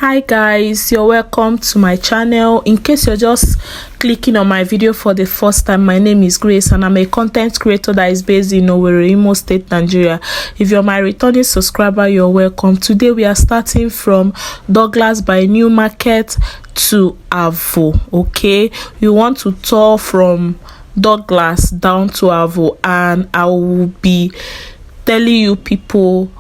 Hi guys, you're welcome to my channel. In case you're just clicking on my video for the first time, my name is Grace and I'm a content creator that is based in Owerri Imo State, Nigeria. If you're my returning subscriber, you're welcome. Today we are starting from Douglas by New Market to AVU. Okay, we want to tour from Douglas down to AVU, and I will be telling you people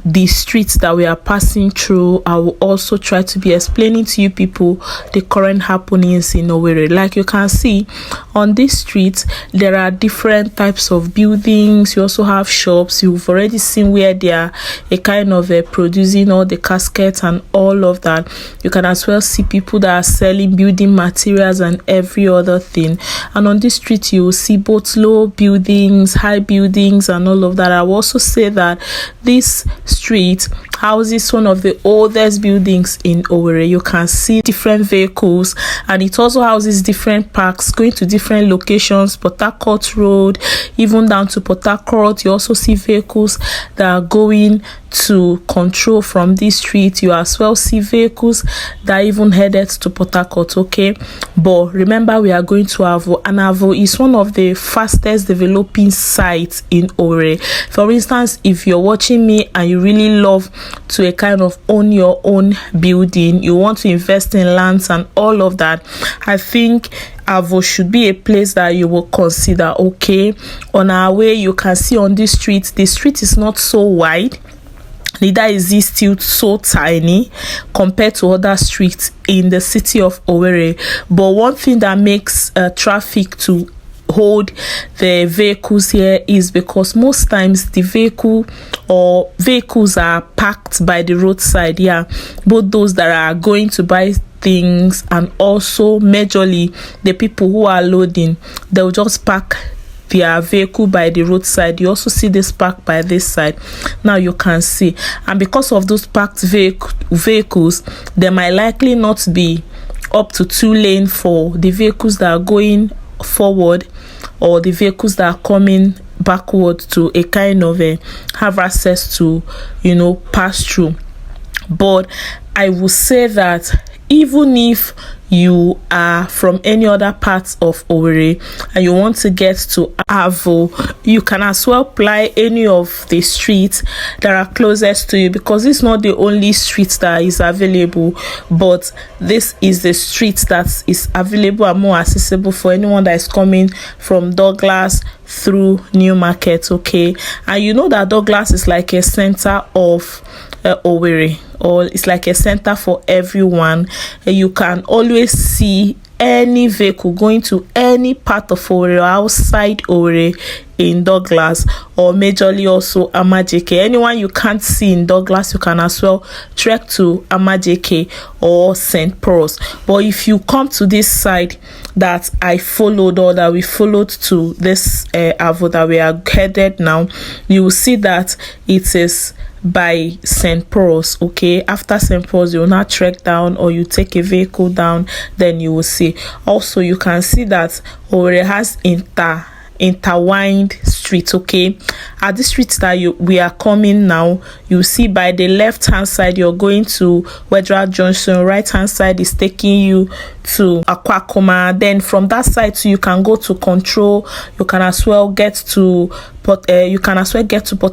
the streets that we are passing through. I will also try to be explaining to you people the current happenings in Owerri. Like you can see on this street, there are different types of buildings. You also have shops. You've already seen where they are a kind of producing all the caskets and all of that. You can as well see people that are selling building materials and every other thing. And on this street, you will see both low buildings, high buildings, and all of that. I will also say that this street houses one of the oldest buildings in Owerri. You can see different vehicles, and it also houses different parks going to different locations, Port Harcourt Road, even down to Port Harcourt. You also see vehicles that are going to control from this street. You as well see vehicles that even headed to Port Harcourt. Okay, but remember, we are going to AVU, and AVU is one of the fastest developing sites in Owerri. For instance, if you're watching me and you really love to a kind of own your own building, you want to invest in lands and all of that, I think AVU should be a place that you will consider. Okay, on our way, you can see on this street, the street is not so wide, neither is it still so tiny compared to other streets in the city of Owerri. But one thing that makes traffic to hold the vehicles here is because most times the vehicles are parked by the roadside. Yeah, both those that are going to buy things and also majorly the people who are loading, they'll just park their vehicle by the roadside. You also see this park by this side. Now you can see, and because of those parked vehicles, there might likely not be up to 2 lanes for the vehicles that are going forward or the vehicles that are coming backward to a kind of have access to, pass through. But I will say that even if you are from any other parts of Owerri and you want to get to AVU, you can as well apply any of the streets that are closest to you, because it's not the only street that is available, but this is the street that is available and more accessible for anyone that is coming from Douglas through New Market. Okay, and you know that Douglas is like a center of Owerri, or it's like a center for everyone. You can always see any vehicle going to any part of Owerri or outside Owerri in Douglas, or majorly also Amajeke. Anyone you can't see in Douglas, you can as well trek to Amajeke or St. Paul's. But if you come to this side that I followed, or that we followed to this AVU that we are headed now, you will see that it is by St. Paul's. Okay, after St. Paul's, you will not trek down, or you take a vehicle down, then you will see. Also, you can see that Owerri has intertwined streets. Okay, at the streets that we are coming now, you see by the left hand side you're going to Wedra Junction, right hand side is taking you to Akwakoma. Then from that side too, you can go to Control. You can as well get to Port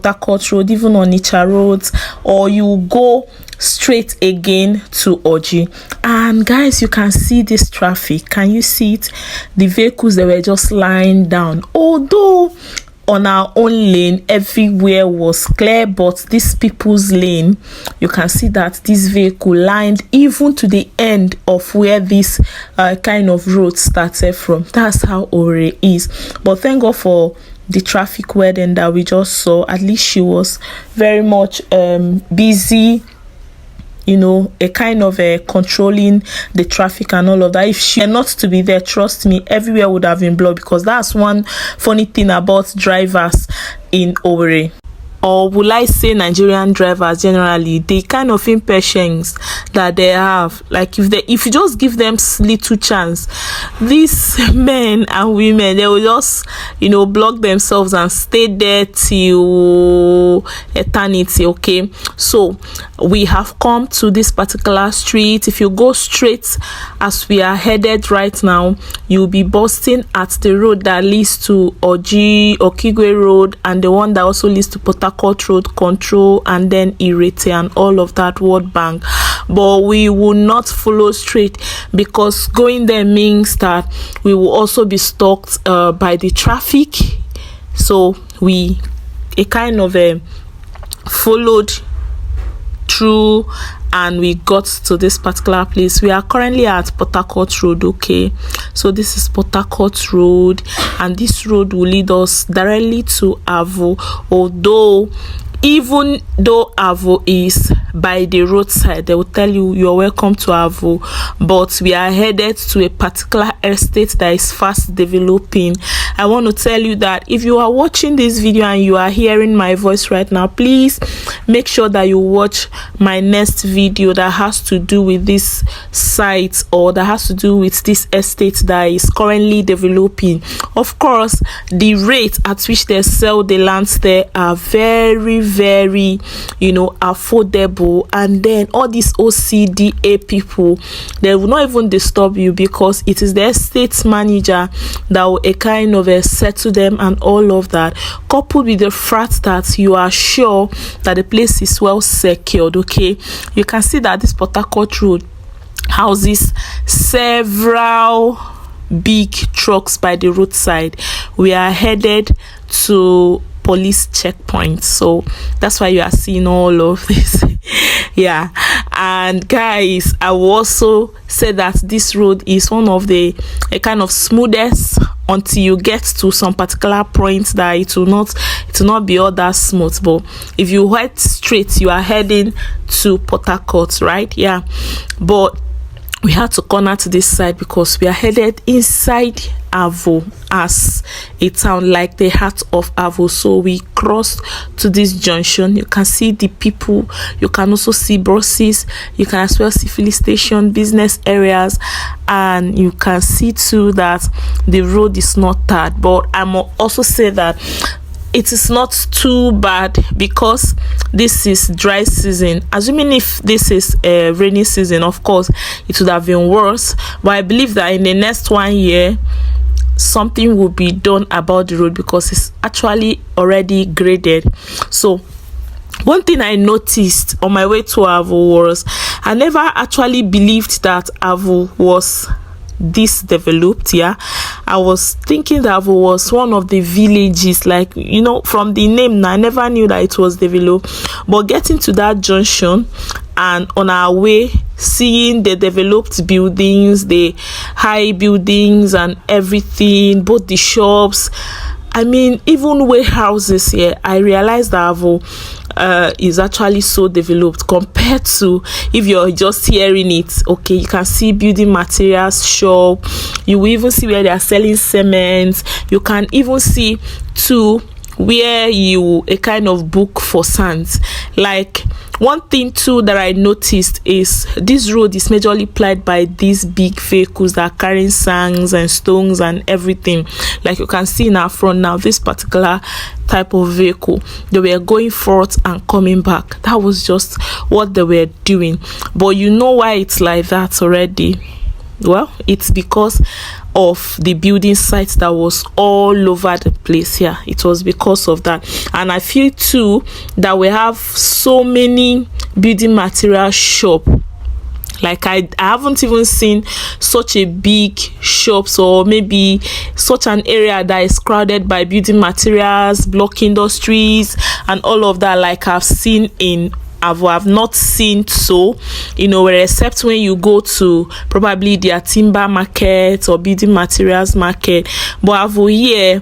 Harcourt Road, even Onitsha Road, or you go straight again to Oji. And guys, you can see this traffic. Can you see it? The vehicles, they were just lying down, although on our own lane everywhere was clear, but this people's lane, you can see that this vehicle lined even to the end of where this kind of road started from. That's how Owerri is. But thank God for the traffic warden that we just saw. At least she was very much busy, a kind of controlling the traffic and all of that. If she were not to be there, trust me, everywhere would have been blocked, because that's one funny thing about drivers in Owerri. or will I say Nigerian drivers generally, the kind of impatience that they have, like if you just give them little chance, these men and women, they will just block themselves and stay there till eternity. Okay, so we have come to this particular street. If you go straight as we are headed right now, you'll be busting at the road that leads to Okigwe Road, and the one that also leads to Harcourt Road Control, and then Irete and all of that World Bank. But we will not follow straight, because going there means that we will also be stalked by the traffic. So we followed through, and we got to this particular place. We are currently at Harcourt Road. Okay, so this is Harcourt Road, and this road will lead us directly to AVU. Even though AVU is by the roadside, they will tell you you're welcome to AVU, but we are headed to a particular estate that is fast developing. I want to tell you that if you are watching this video and you are hearing my voice right now, please make sure that you watch my next video that has to do with this site, or that has to do with this estate that is currently developing. Of course, the rate at which they sell the lands there are very affordable, and then all these OCDA people, they will not even disturb you, because it is the estate manager that will settle them and all of that, coupled with the fact that you are sure that the place is well secured. Okay, you can see that this Harcourt Road houses several big trucks by the roadside. We are headed to police checkpoint, so that's why you are seeing all of this. Yeah, and guys, I will also say that this road is one of the smoothest until you get to some particular point that it will not be all that smooth. But if you head straight, you are heading to Harcourt, right? Yeah, but we had to corner to this side because we are headed inside AVU as a town, like the heart of AVU. So we crossed to this junction. You can see the people, you can also see buses, you can as well see filling station, business areas, and you can see too that the road is not tarred. But I must also say that it is not too bad, because this is dry season. Assuming if this is a rainy season, of course it would have been worse, but I believe that in the next 1 year something will be done about the road, because it's actually already graded. So one thing I noticed on my way to AVU was I never actually believed that AVU was this developed. Yeah, I was thinking that it was one of the villages, like from the name. I never knew that it was developed. But getting to that junction and on our way, seeing the developed buildings, the high buildings and everything, both the shops, I mean even warehouses here, I realized that AVU is actually so developed compared to if you're just hearing it. Okay, you can see building materials shop, you will even see where they are selling cement, you can even see too where you book for sands. Like one thing too that I noticed is this road is majorly plied by these big vehicles that are carrying sands and stones and everything. Like you can see in our front now, this particular type of vehicle, they were going forth and coming back. That was just what they were doing. But you know why it's like that already? Well, it's because of the building sites that was all over the place here. It was because of that. And I feel too that we have so many building material shop. Like I haven't even seen such a big shops, or maybe such an area that is crowded by building materials, block industries and all of that, like I've seen in I've not seen so, except when you go to probably their timber market or building materials market. But AVU here,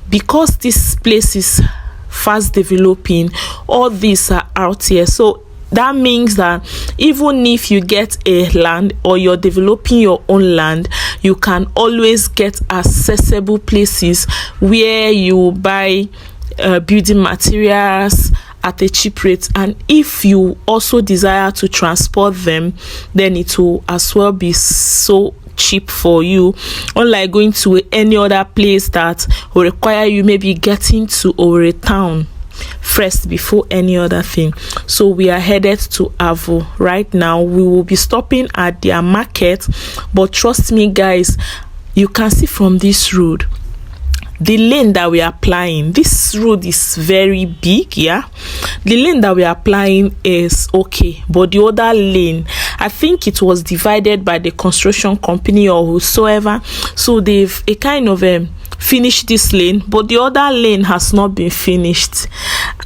because this place is fast developing, all these are out here. So that means that even if you get a land or you're developing your own land, you can always get accessible places where you buy building materials at a cheap rate. And if you also desire to transport them, then it will as well be so cheap for you, unlike going to any other place that will require you maybe getting to Owerri town first before any other thing. So we are headed to AVU right now. We will be stopping at their market, but trust me guys, you can see from this road the lane that we are applying. This road is very big, yeah. The lane that we are applying is okay, but the other lane, I think it was divided by the construction company or whosoever, so they've a kind of finished this lane, but the other lane has not been finished.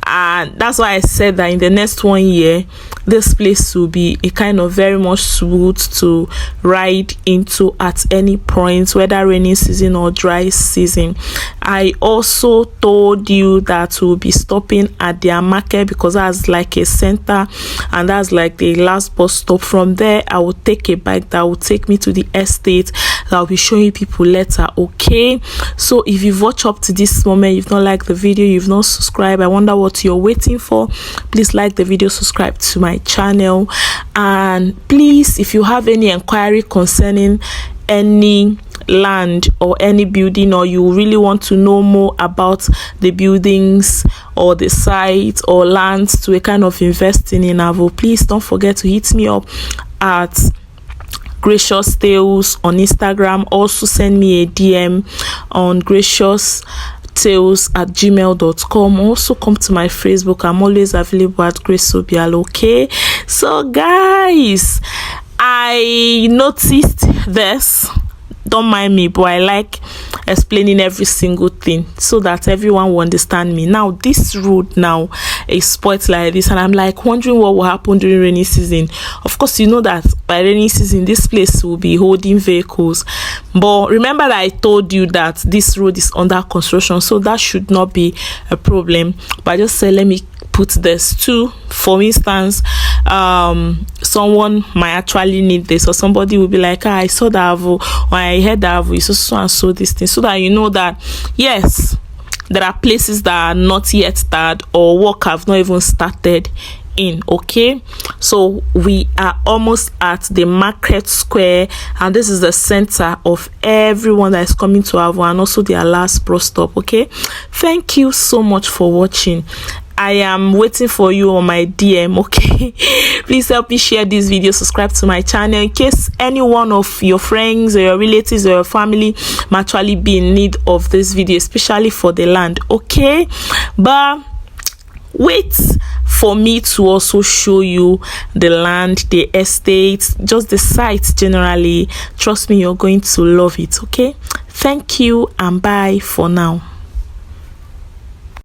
And that's why I said that in the next 1 year this place will be a kind of very much smooth to ride into at any point, whether rainy season or dry season. I also told you that we'll be stopping at their market because that's like a center and that's like the last bus stop. From there I will take a bike that will take me to the estate that I'll be showing people later. Okay, so if you've watched up to this moment, you've not liked the video, you've not subscribed, I wonder what you're waiting for. Please like the video, subscribe to my channel, and please, if you have any inquiry concerning any land or any building, or you really want to know more about the buildings or the site or lands to a kind of investing in AVU, please don't forget to hit me up at Gracious Tales on Instagram. Also send me a DM on gracious@gmail.com. Also come to my Facebook. I'm always available at Grace Obialo. Okay, so guys, I noticed this, don't mind me, but I like explaining every single thing so that everyone will understand me. Now this road now is spoiled like this, and I'm like wondering what will happen during rainy season. Of course, you know that by rainy season this place will be holding vehicles, but remember that I told you that this road is under construction, so that should not be a problem. But I just said let me put this too. For instance, someone might actually need this, or somebody will be like, I saw the AVU, or I heard the AVU, so and so this thing, so that you know that yes, there are places that are not yet started or work have not even started in. Okay, so we are almost at the market square, and this is the center of everyone that is coming to AVU, and also their last bus stop. Okay, thank you so much for watching. I am waiting for you on my DM. Okay, please help me share this video, subscribe to my channel in case any one of your friends or your relatives or your family might actually be in need of this video, especially for the land. Okay, but wait for me to also show you the land, the estate, just the site generally. Trust me, you're going to love it. Okay, thank you and bye for now.